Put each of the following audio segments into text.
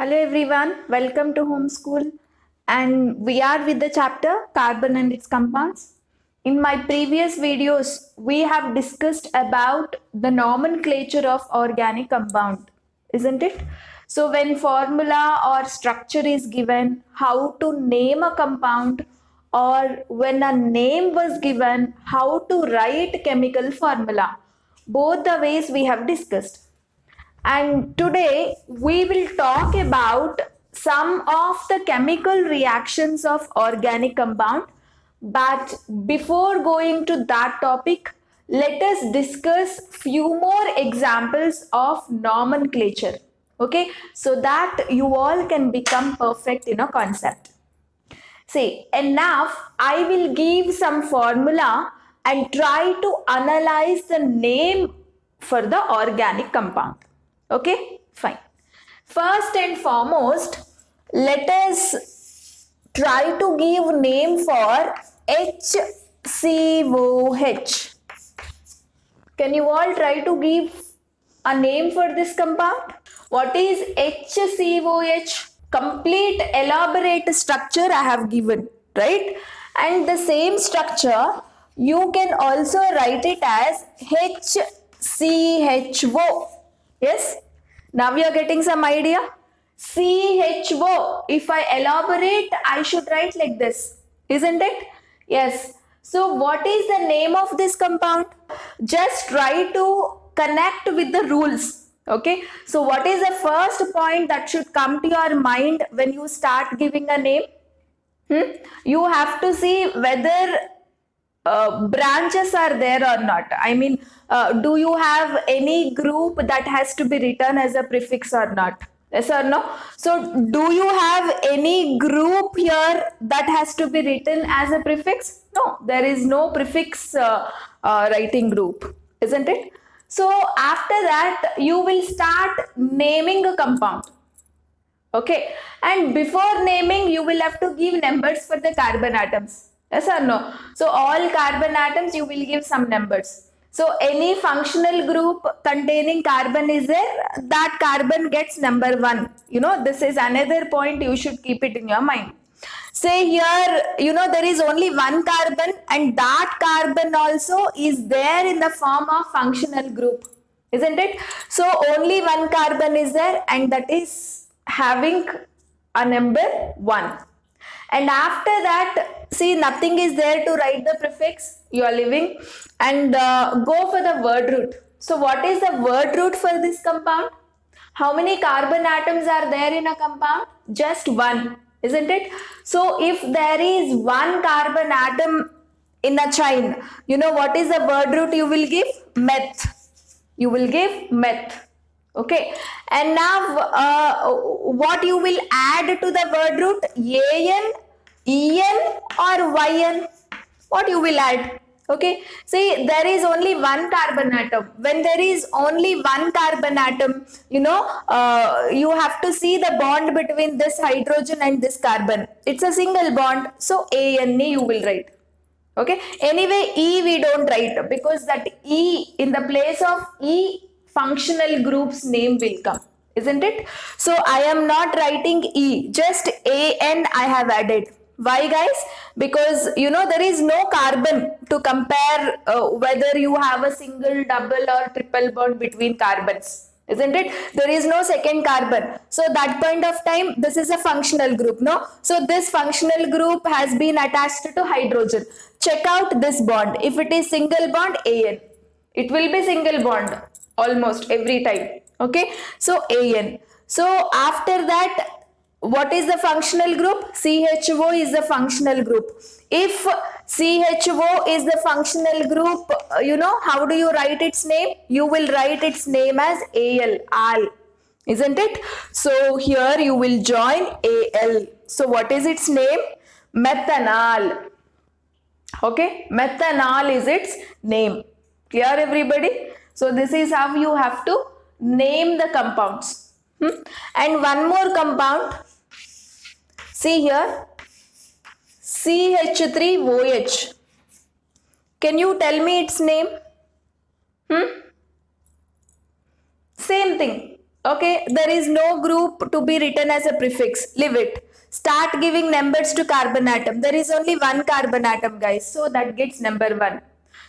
Hello everyone, welcome to Homeschool, and we are with the chapter Carbon and its compounds. In my previous videos, we have discussed about the nomenclature of organic compound, isn't it? So when formula or structure is given, how to name a compound, or when a name was given, how to write chemical formula. Both the ways we have discussed. And today we will talk about some of the chemical reactions of organic compound. But before going to that topic, let us discuss few more examples of nomenclature. Okay, so that you all can become perfect in a concept. See, enough, I will give some formula and try to analyze the name for the organic compound. Okay, fine. First and foremost, let us try to give name for HCOH. Can you all try to give a name for this compound? What is HCOH? Complete elaborate structure I have given, right? And the same structure you can also write it as HCHO. Yes, now we are getting some idea. CHO, if I elaborate, I should write like this, isn't it? Yes. So what is the name of this compound? Just try to connect with the rules. Okay, so what is the first point that should come to your mind when you start giving a name? You have to see whether branches are there or not. I mean, do you have any group that has to be written as a prefix or not? Yes or no? So, do you have any group here that has to be written as a prefix? No, there is no prefix writing group, isn't it? So, after that, you will start naming a compound. Okay, and before naming, you will have to give numbers for the carbon atoms. Yes or no? So, all carbon atoms, you will give some numbers. So, any functional group containing carbon is there, that carbon gets number 1. You know, this is another point you should keep it in your mind. Say here, you know, there is only one carbon, and that carbon also is there in the form of functional group, isn't it? So only one carbon is there, and that is having a number 1. And after that, see, nothing is there to write the prefix, you are leaving, and go for the word root. So what is the word root for this compound? How many carbon atoms are there in a compound? Just 1, isn't it? So if there is 1 carbon atom in a chain, you know what is the word root you will give? Meth. You will give meth. Okay. And now what you will add to the word root? AN, EN or YN? What you will add? Okay, see, there is only one carbon atom. When there is only one carbon atom, you know, you have to see the bond between this hydrogen and this carbon. It's a single bond, so ANA you will write. Okay, anyway, E we don't write because that E, in the place of E, functional group's name will come, isn't it? So I am not writing E, just AN I have added. Why, guys? Because you know there is no carbon to compare whether you have a single, double or triple bond between carbons, isn't it? There is no second carbon. So that point of time, this is a functional group, no? So this functional group has been attached to hydrogen. Check out this bond. If it is single bond, AN. It will be single bond almost every time. Okay, so AN. So after that, what is the functional group? CHO is the functional group. If CHO is the functional group, you know, how do you write its name? You will write its name as AL, AL, isn't it? So here you will join AL. So what is its name? Methanol. Okay, methanol is its name. Clear, everybody? So this is how you have to name the compounds. And one more compound. See here, CH3OH. Can you tell me its name? Same thing. Okay, there is no group to be written as a prefix. Leave it. Start giving numbers to carbon atom. There is only one carbon atom, guys. So that gets number 1.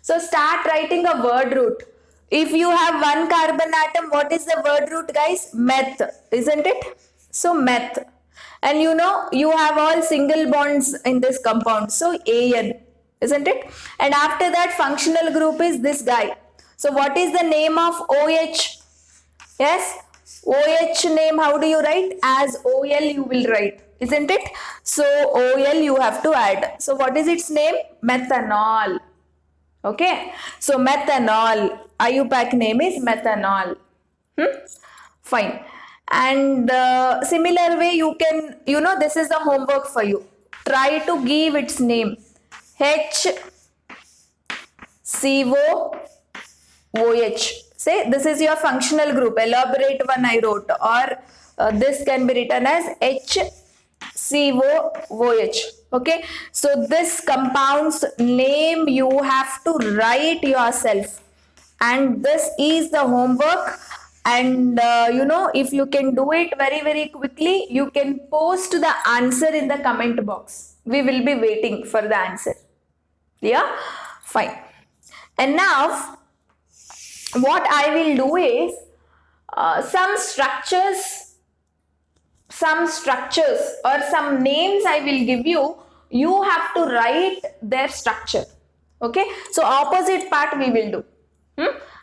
So start writing a word root. If you have one carbon atom, what is the word root, guys? Meth, isn't it? So meth. And you know, you have all single bonds in this compound. So AN, isn't it? And after that, functional group is this guy. So what is the name of OH? Yes, OH name, how do you write? As OL you will write, isn't it? So OL you have to add. So what is its name? Methanol. Okay, so methanol, IUPAC name is methanol. Fine. And similar way you can, you know, this is the homework for you. Try to give its name. HCO OH. Say this is your functional group. Elaborate one I wrote, or this can be written as HCOOH. Okay, so this compound's name you have to write yourself, and this is the homework. And you know, if you can do it very quickly, you can post the answer in the comment box. We will be waiting for the answer. Yeah, fine. And now what I will do is some structures or some names I will give you. You have to write their structure. Okay, so opposite part we will do.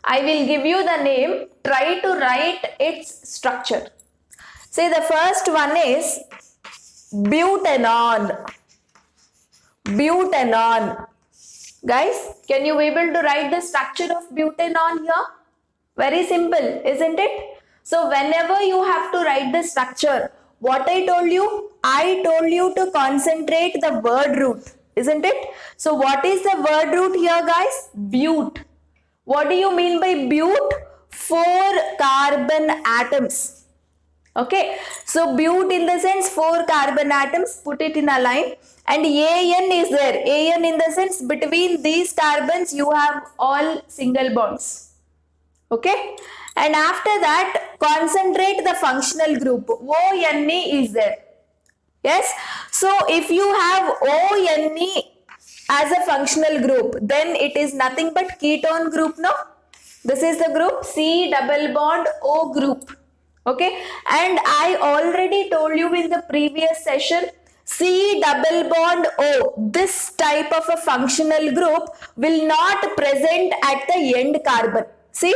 I will give you the name, try to write its structure. Say the first one is butanol. Butanol. Guys, can you be able to write the structure of butanol here? Very simple, isn't it? So whenever you have to write the structure, what I told you? I told you to concentrate the word root, isn't it? So what is the word root here, guys? But. What do you mean by but? 4 carbon atoms. Okay, so but in the sense 4 carbon atoms, put it in a line, and AN is there. AN in the sense between these carbons you have all single bonds. Okay, and after that concentrate the functional group. ONE is there. Yes, so if you have ONE as a functional group, then it is nothing but ketone group, no? This is the group C double bond O group. Okay, and I already told you in the previous session, C double bond O, this type of a functional group will not present at the end carbon. See,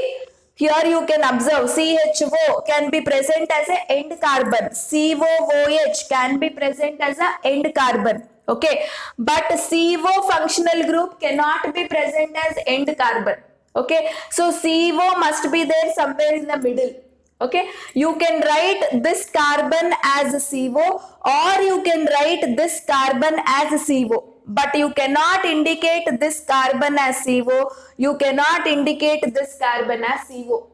here you can observe CHO can be present as a end carbon, COOH can be present as a end carbon. Okay, but CO functional group cannot be present as end carbon. Okay, so CO must be there somewhere in the middle. Okay, you can write this carbon as CO, or you can write this carbon as CO, but you cannot indicate this carbon as CO, you cannot indicate this carbon as CO.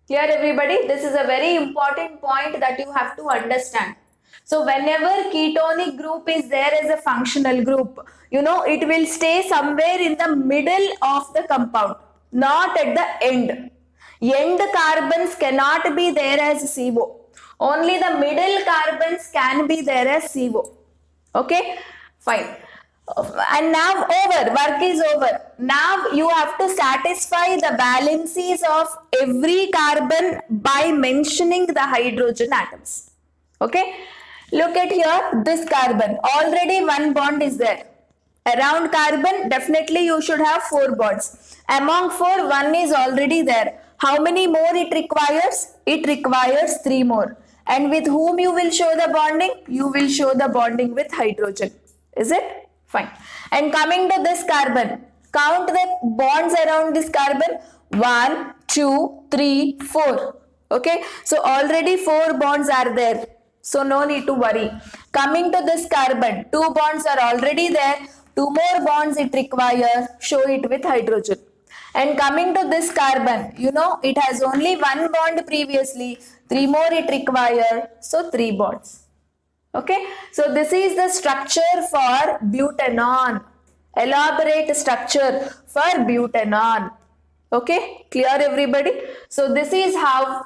Here everybody, this is a very important point that you have to understand. So whenever ketonic group is there as a functional group, you know, it will stay somewhere in the middle of the compound, not at the end. End carbons cannot be there as CO. Only the middle carbons can be there as CO. Okay, fine. And now work is over. Now you have to satisfy the valencies of every carbon by mentioning the hydrogen atoms. Okay, look at here, this carbon, already 1 bond is there. Around carbon, definitely you should have 4 bonds. Among 4, 1 is already there. How many more it requires? It requires 3 more. And with whom you will show the bonding? You will show the bonding with hydrogen. Is it? Fine. And coming to this carbon, count the bonds around this carbon. 1, 2, 3, 4. Okay. So already 4 bonds are there. So no need to worry. Coming to this carbon, 2 bonds are already there. 2 more bonds it requires. Show it with hydrogen. And coming to this carbon, you know, it has only 1 bond previously. 3 more it requires. So 3 bonds. Okay. So this is the structure for butanol. Elaborate structure for butanol. Okay. Clear everybody? So this is how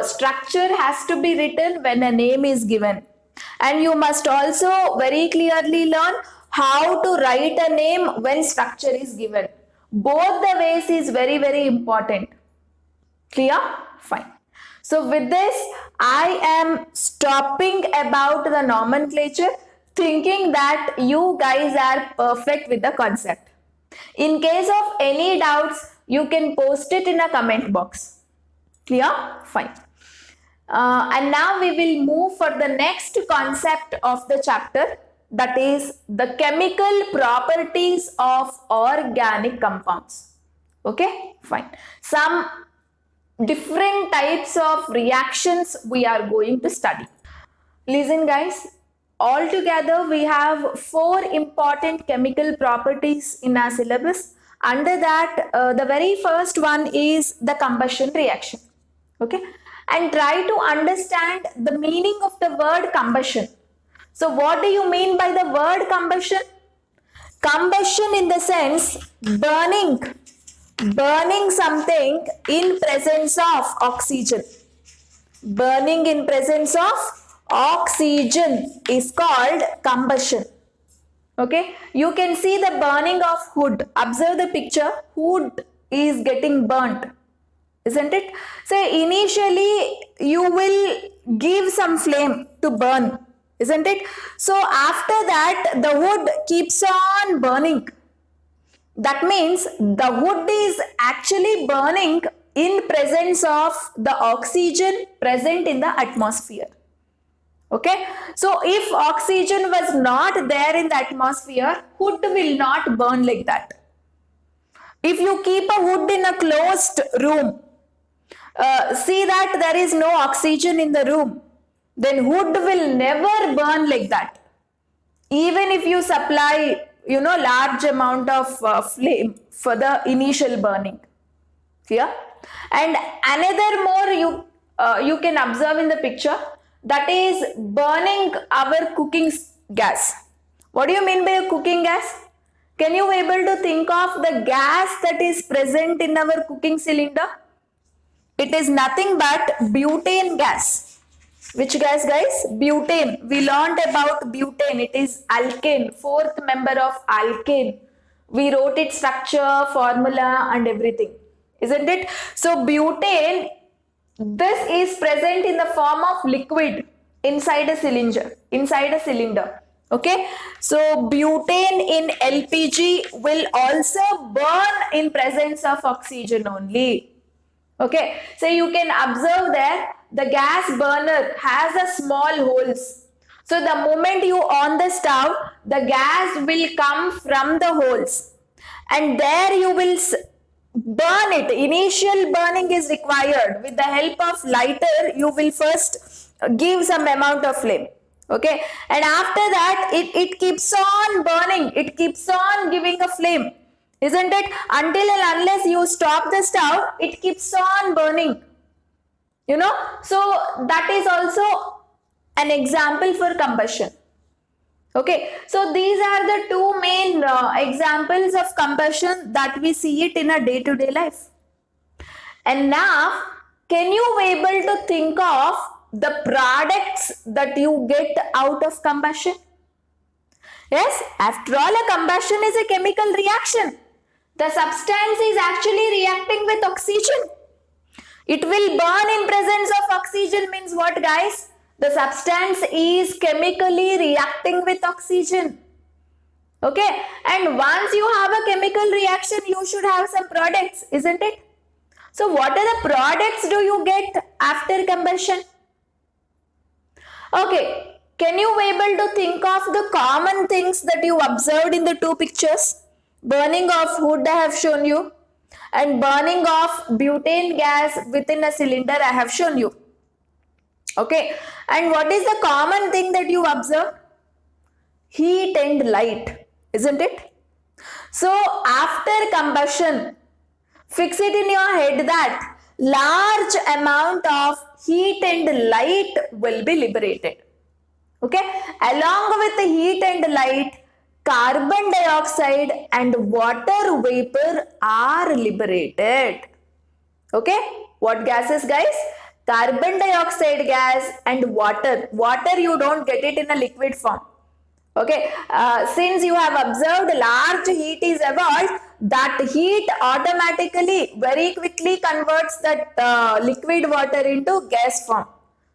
structure has to be written when a name is given. And you must also very clearly learn how to write a name when structure is given. Both the ways is very, very important. Clear? Fine. So with this, I am stopping about the nomenclature, thinking that you guys are perfect with the concept. In case of any doubts, you can post it in a comment box. Clear? Fine. And now we will move for the next concept of the chapter, that is the chemical properties of organic compounds. Okay, fine. Some different types of reactions we are going to study. Listen guys, altogether we have 4 important chemical properties in our syllabus. Under that, the very first one is the combustion reaction. Okay, and try to understand the meaning of the word combustion. So what do you mean by the word combustion? Combustion in the sense burning something in presence of oxygen. Burning in presence of oxygen is called combustion. Okay, you can see the burning of wood. Observe the picture. Wood is getting burnt, isn't it? So initially you will give some flame to burn, isn't it? So after that the wood keeps on burning. That means the wood is actually burning in presence of the oxygen present in the atmosphere. Okay, so if oxygen was not there in the atmosphere, wood will not burn like that. If you keep a wood in a closed room, see that there is no oxygen in the room, then wood will never burn like that. Even if you supply, large amount of flame for the initial burning. Clear? And another more you can observe in the picture, that is burning our cooking gas. What do you mean by a cooking gas? Can you able to think of the gas that is present in our cooking cylinder? It is nothing but butane gas. Which gas, guys? Butane. We learned about butane. It is alkane, 4th member of alkane. We wrote its structure, formula and everything. Isn't it? So butane, this is present in the form of liquid inside a cylinder. Okay. So butane in LPG will also burn in presence of oxygen only. Okay. So you can observe there the gas burner has a small holes. So the moment you on the stove, the gas will come from the holes and there you will burn it. Initial burning is required. With the help of lighter, you will first give some amount of flame. Okay, and after that it keeps on burning. It keeps on giving a flame, isn't it? Until and unless you stop the stove, it keeps on burning. So that is also an example for combustion. Okay, so these are the 2 main examples of combustion that we see it in a day-to-day life. And now, can you be able to think of the products that you get out of combustion? Yes, after all, a combustion is a chemical reaction. The substance is actually reacting with oxygen. It will burn in presence of oxygen means what, guys? The substance is chemically reacting with oxygen. Okay, and once you have a chemical reaction, you should have some products, isn't it? So what are the products do you get after combustion? Okay, can you be able to think of the common things that you observed in the 2 pictures? Burning of wood I have shown you, and burning of butane gas within a cylinder I have shown you. Okay, and what is the common thing that you observe? Heat and light, isn't it? So after combustion, fix it in your head that large amount of heat and light will be liberated. Okay, along with the heat and light, carbon dioxide and water vapor are liberated. Okay, what gases, guys? carbon dioxide gas and water. Water you don't get it in a liquid form. Okay, since you have observed large heat is evolved, that heat automatically very quickly converts that liquid water into gas form.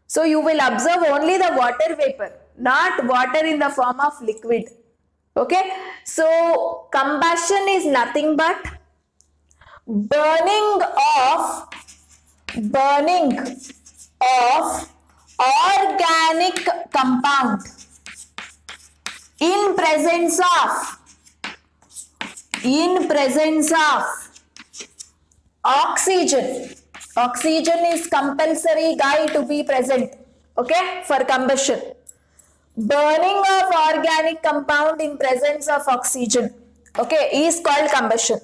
So you will observe only the water vapor, not water in the form of liquid. Okay, so combustion is nothing but burning of organic compound in presence of oxygen. Oxygen is compulsory guy to be present, okay, for combustion. Burning of organic compound in presence of oxygen, okay, is called combustion.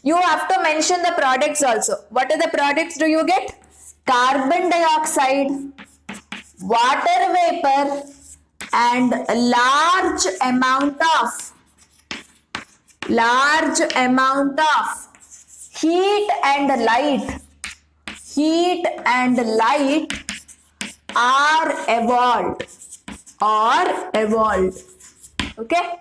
You have to mention the products also. What are the products do you get? Carbon dioxide, water vapor, and large amount of heat and light are evolved. Okay,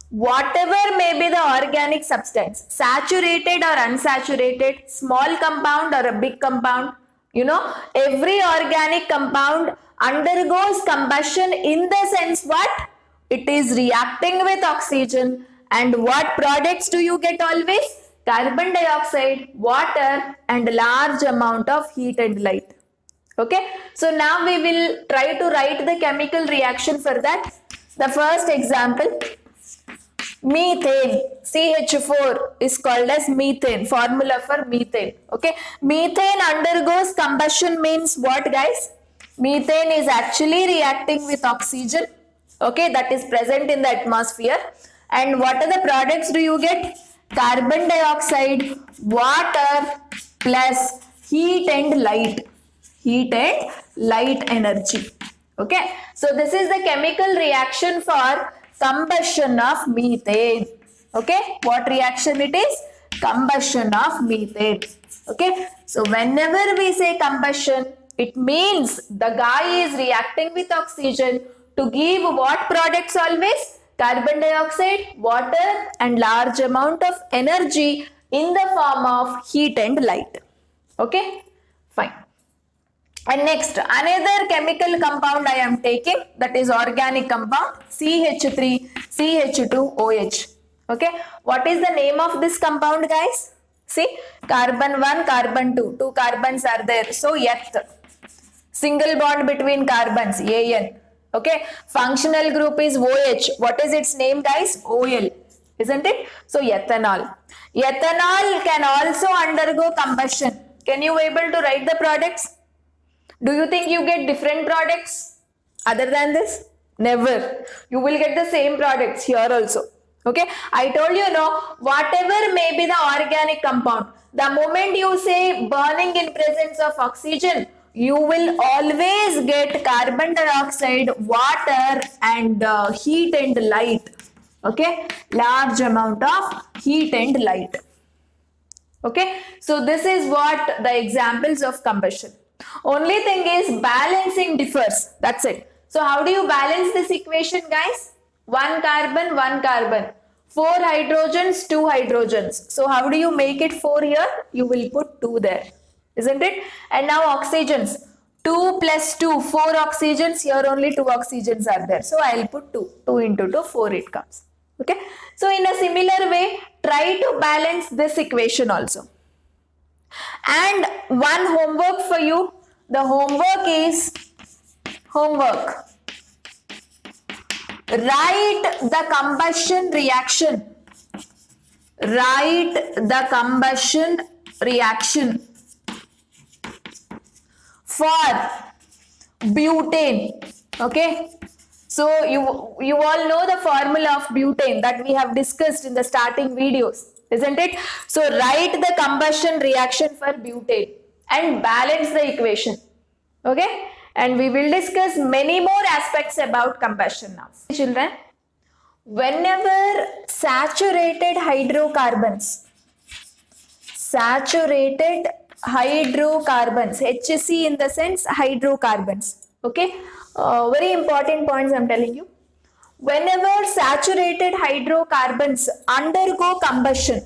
whatever may be the organic substance, saturated or unsaturated, small compound or a big compound, you know, every organic compound undergoes combustion in the sense what? It is reacting with oxygen. And what products do you get always? Carbon dioxide, water, and large amount of heat and light. Okay, so now we will try to write the chemical reaction for that. The first example, methane, CH4 is called as methane, formula for methane. Okay, methane undergoes combustion means what, guys? Methane is actually reacting with oxygen, okay, that is present in the atmosphere. And what are the products do you get? Carbon dioxide, water, plus heat and light energy. Okay, so this is the chemical reaction for combustion of methane. Okay, what reaction it is? Combustion of methane. Okay, so whenever we say combustion, it means the guy is reacting with oxygen to give what products always? Carbon dioxide, water, and large amount of energy in the form of heat and light. Okay, fine. And next, another chemical compound I am taking, that is organic compound, CH3, CH2OH. Okay, what is the name of this compound, guys? See, carbon 1, carbon 2, two carbons are there. So, eth, single bond between carbons, AN. Okay, functional group is OH. What is its name, guys? OL, isn't it? So, ethanol. Ethanol can also undergo combustion. Can you able to write the products? Do you think you get different products other than this? Never. You will get the same products here also. Okay, I told you, no, whatever may be the organic compound, the moment you say burning in presence of oxygen, you will always get carbon dioxide, water, and heat and light. Okay, large amount of heat and light. Okay, so this is what the examples of combustion. Only thing is balancing differs. That's it. So how do you balance this equation, guys? 1 carbon, 1 carbon. 4 hydrogens, 2 hydrogens. So how do you make it 4 here? You will put 2 there. Isn't it? And now oxygens. 2 plus 2, 4 oxygens. Here only 2 oxygens are there. So I will put 2. 2 into 2, 4 it comes. Okay. So in a similar way, try to balance this equation also. And one homework for you. The homework is homework. Write the combustion reaction. Write the combustion reaction for butane. Okay. So you all know the formula of butane that we have discussed in the starting videos, isn't it? So write the combustion reaction for butane and balance the equation. Okay, and we will discuss many more aspects about combustion now. Children, whenever saturated hydrocarbons. HC in the sense hydrocarbons. Okay, very important points I'm telling you. Whenever saturated hydrocarbons undergo combustion,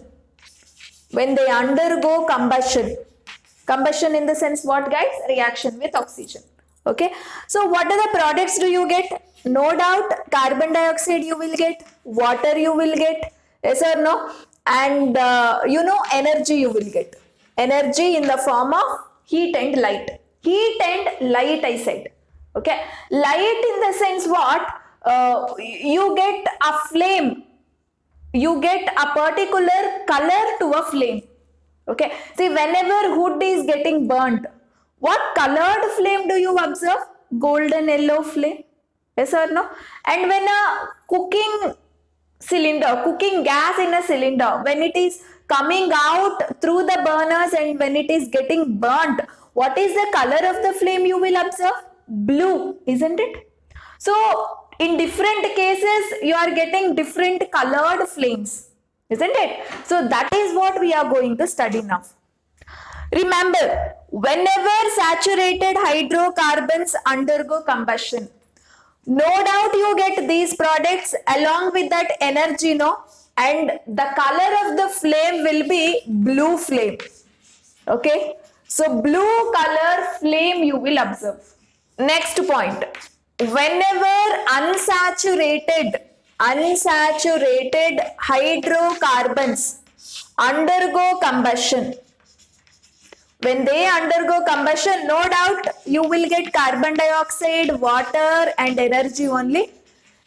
when they undergo combustion, combustion in the sense what guys? Reaction with oxygen. Okay, so what are the products do you get? No doubt carbon dioxide you will get, water you will get, yes or no, and energy you will get. Energy in the form of heat and light. Heat and light I said. Okay, light in the sense what? You get a flame, you get a particular color to a flame. Okay, see, whenever wood is getting burnt, what colored flame do you observe? Golden yellow flame, yes or no? And when a cooking cylinder, cooking gas in a cylinder, when it is coming out through the burners and when it is getting burnt, what is the color of the flame you will observe? Blue, isn't it? So in different cases you are getting different colored flames, isn't it? So that is what we are going to study now. Remember, whenever saturated hydrocarbons undergo combustion, no doubt you get these products along with that energy, no? And the color of the flame will be blue flame. Okay, so blue color flame you will observe. Next point, whenever unsaturated hydrocarbons undergo combustion, when they undergo combustion, no doubt you will get carbon dioxide, water and energy only.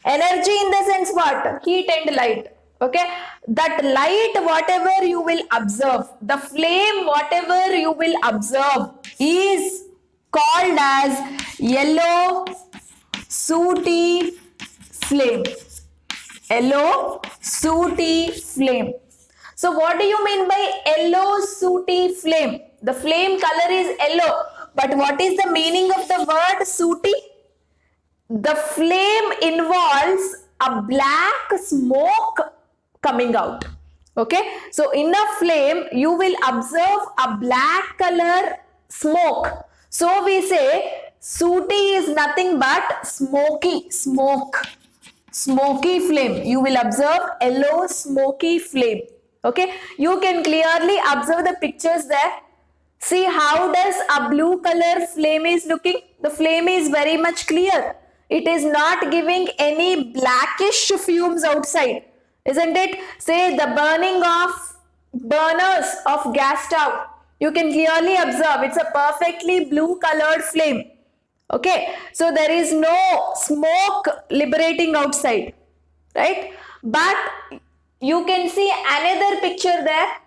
Energy in the sense what? Heat and light. Okay, that light whatever you will observe, the flame whatever you will observe is called as yellow sooty flame. Yellow sooty flame. So what do you mean by yellow sooty flame? The flame color is yellow, but what is the meaning of the word sooty? The flame involves a black smoke coming out. Okay, so in a flame you will observe a black color smoke. So we say sooty is nothing but smoky, smoky flame. You will observe yellow smoky flame. Okay, you can clearly observe the pictures there. See how does a blue color flame is looking? The flame is very much clear. It is not giving any blackish fumes outside, isn't it? Say the burning of burners of gas stove. You can clearly observe it's a perfectly blue colored flame. Okay, so there is no smoke liberating outside, right? But you can see another picture there,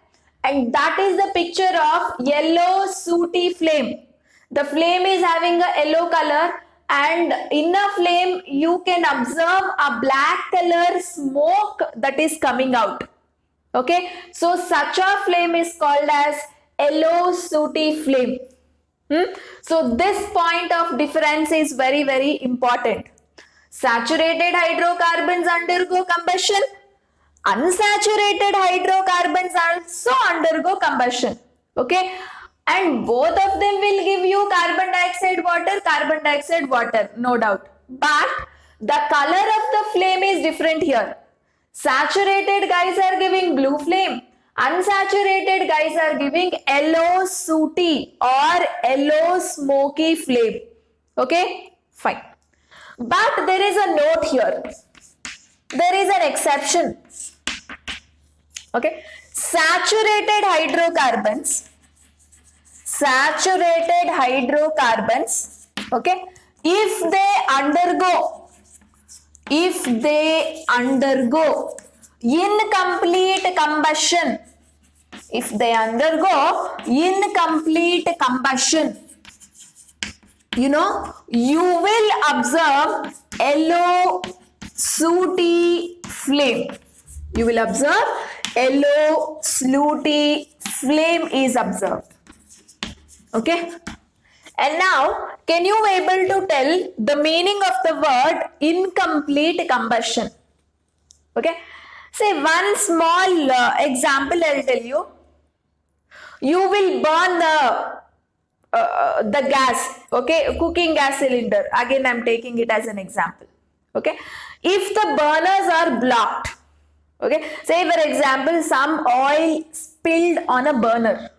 and that is the picture of yellow sooty flame. The flame is having a yellow color, and in a flame you can observe a black color smoke that is coming out. Okay, so such a flame is called as yellow sooty flame. So this point of difference is very, very important. Saturated hydrocarbons undergo combustion. Unsaturated hydrocarbons also undergo combustion. Okay, and both of them will give you carbon dioxide, water, no doubt. But the color of the flame is different here. Saturated guys are giving blue flame. Unsaturated guys are giving yellow sooty or yellow smoky flame. Okay, fine. But there is a note here. There is an exception. Okay, saturated hydrocarbons, okay, if they undergo incomplete combustion, you will observe yellow sooty flame. You will observe yellow sooty flame is observed. Okay, and now can you able to tell the meaning of the word incomplete combustion? Okay, say one small example I'll tell you. you will burn the gas, okay, cooking gas cylinder. Again, I'm taking it as an example. Okay, if the burners are blocked, okay, say for example, some oil spilled on a burner.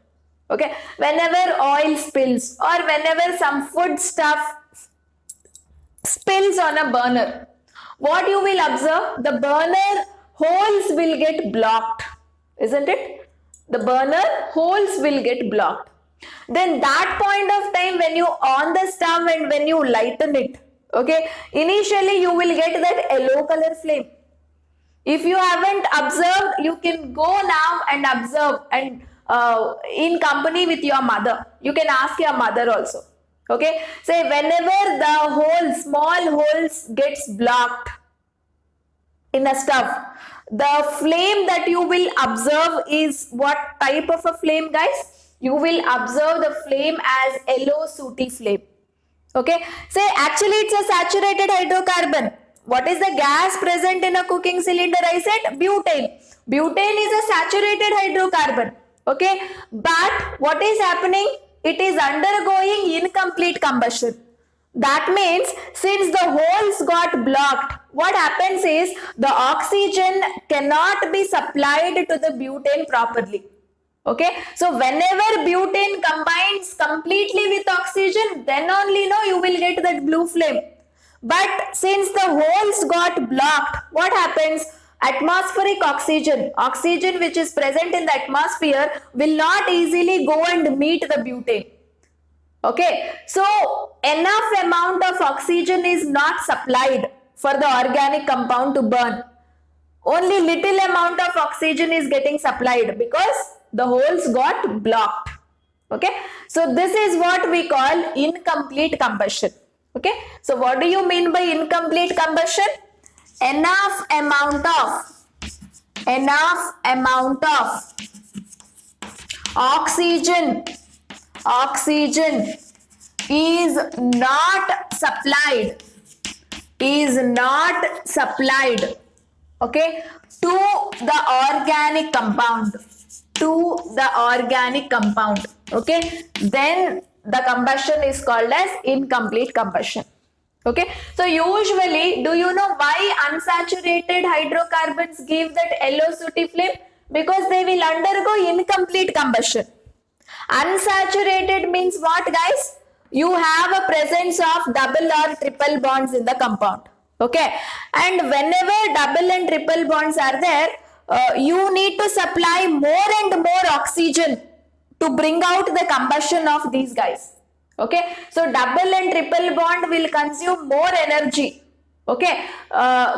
Okay, whenever oil spills or whenever some food stuff spills on a burner, what you will observe, the burner holes will get blocked, isn't it? The burner holes will get blocked. Then that point of time, when you on the stove and when you lighten it, okay, initially you will get that yellow color flame. If you haven't observed, you can go now and observe, and in company with your mother, you can ask your mother also. Okay, say whenever the holes, small holes gets blocked in a stove, the flame that you will observe is what type of a flame, guys? You will observe the flame as yellow sooty flame. Okay, say actually it's a saturated hydrocarbon. What is the gas present in a cooking cylinder? I said butane. Butane is a saturated hydrocarbon. Okay, but what is happening? It is undergoing incomplete combustion. That means since the holes got blocked, what happens is the oxygen cannot be supplied to the butane properly. Okay, so whenever butane combines completely with oxygen, then only you will get that blue flame. But since the holes got blocked, what happens? Atmospheric oxygen which is present in the atmosphere will not easily go and meet the butane. Okay, so enough amount of oxygen is not supplied for the organic compound to burn. Only little amount of oxygen is getting supplied because the holes got blocked. Okay, so this is what we call incomplete combustion. Okay, so what do you mean by incomplete combustion? Enough amount of oxygen is not supplied, okay, to the organic compound, okay, then the combustion is called as incomplete combustion. Okay, so usually, do you know why unsaturated hydrocarbons give that yellow sooty flame? Because they will undergo incomplete combustion. Unsaturated means what, guys? You have a presence of double or triple bonds in the compound. Okay, and whenever double and triple bonds are there, you need to supply more and more oxygen to bring out the combustion of these guys. Okay, so double and triple bond will consume more energy. Okay,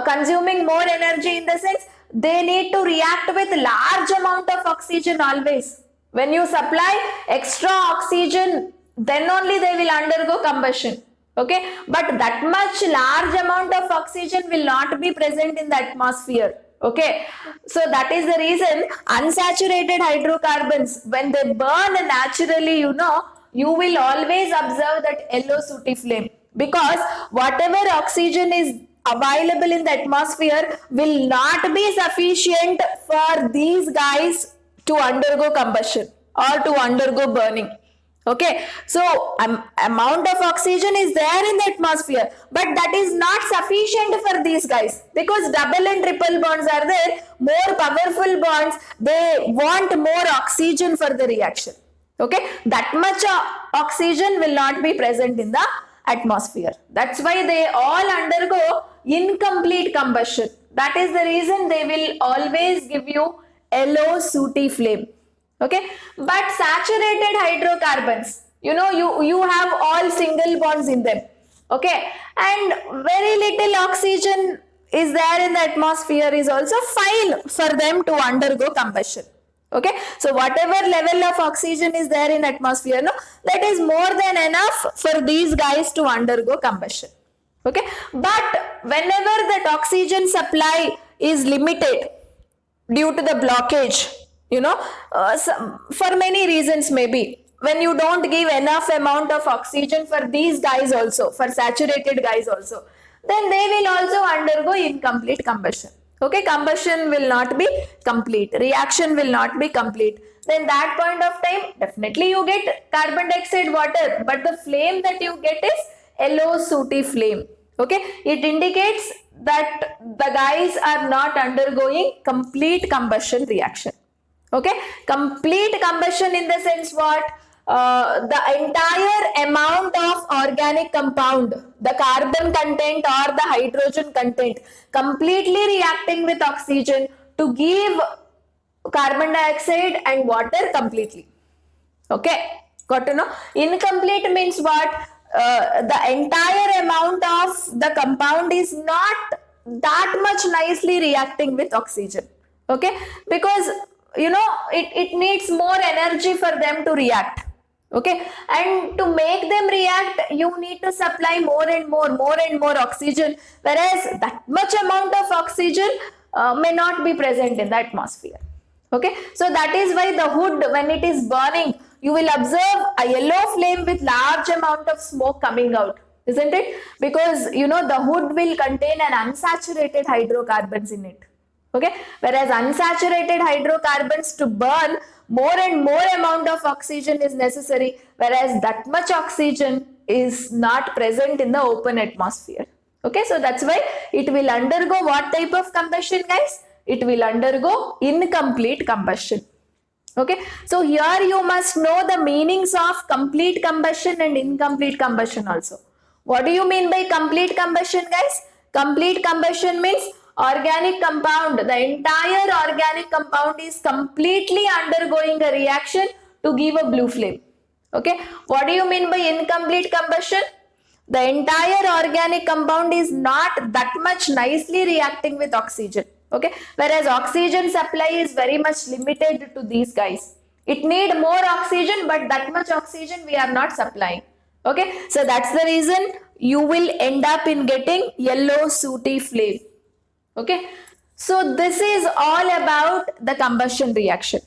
consuming more energy in the sense they need to react with large amount of oxygen always. When you supply extra oxygen, then only they will undergo combustion. Okay, but that much large amount of oxygen will not be present in the atmosphere. Okay, so that is the reason unsaturated hydrocarbons, when they burn naturally, you will always observe that yellow sooty flame, because whatever oxygen is available in the atmosphere will not be sufficient for these guys to undergo combustion or to undergo burning. Okay, so amount of oxygen is there in the atmosphere, but that is not sufficient for these guys, because double and triple bonds are there, more powerful bonds, they want more oxygen for the reaction. Okay, that much oxygen will not be present in the atmosphere. That's why they all undergo incomplete combustion. That is the reason they will always give you yellow sooty flame. Okay, but saturated hydrocarbons, you have all single bonds in them. Okay, and very little oxygen is there in the atmosphere is also fine for them to undergo combustion. Okay, so whatever level of oxygen is there in atmosphere, that is more than enough for these guys to undergo combustion. Okay, but whenever that oxygen supply is limited due to the blockage, for many reasons, maybe when you don't give enough amount of oxygen for these guys also, for saturated guys also, then they will also undergo incomplete combustion. Okay, combustion will not be complete, reaction will not be complete. then that point of time definitely you get carbon dioxide, water, but the flame that you get is yellow sooty flame. Okay, it indicates that the guys are not undergoing complete combustion reaction. Okay, complete combustion in the sense what? The entire amount of organic compound, the carbon content or the hydrogen content, completely reacting with oxygen to give carbon dioxide and water completely. Okay, got to know? Incomplete means what? The entire amount of the compound is not that much nicely reacting with oxygen. Okay, because it needs more energy for them to react. Okay, and to make them react, you need to supply more and more oxygen, whereas that much amount of oxygen may not be present in the atmosphere. Okay, so that is why the wood, when it is burning, you will observe a yellow flame with large amount of smoke coming out, isn't it? Because the wood will contain an unsaturated hydrocarbons in it. Okay, whereas unsaturated hydrocarbons, to burn, more and more amount of oxygen is necessary, whereas that much oxygen is not present in the open atmosphere. Okay, so that's why it will undergo what type of combustion, guys? It will undergo incomplete combustion. Okay, so here you must know the meanings of complete combustion and incomplete combustion also. What do you mean by complete combustion, guys? Complete combustion means organic compound, the entire organic compound is completely undergoing a reaction to give a blue flame. Okay, what do you mean by incomplete combustion? The entire organic compound is not that much nicely reacting with oxygen. Okay, whereas oxygen supply is very much limited to these guys. It need more oxygen, but that much oxygen we are not supplying. Okay, so that's the reason you will end up in getting yellow sooty flame. Okay, so this is all about the combustion reaction.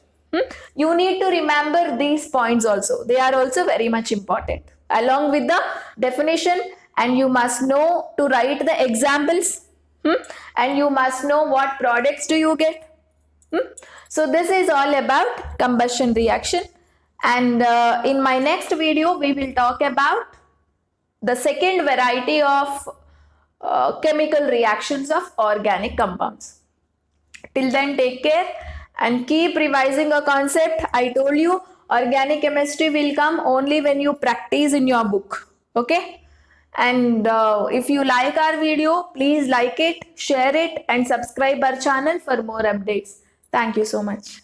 You need to remember these points also. They are also very much important along with the definition, and you must know to write the examples, and you must know what products do you get. So this is all about combustion reaction, and in my next video we will talk about the second variety of chemical reactions of organic compounds. Till then, take care and keep revising a concept. I told you organic chemistry will come only when you practice in your book. Okay, and if you like our video, please like it, share it and subscribe our channel for more updates. Thank you so much.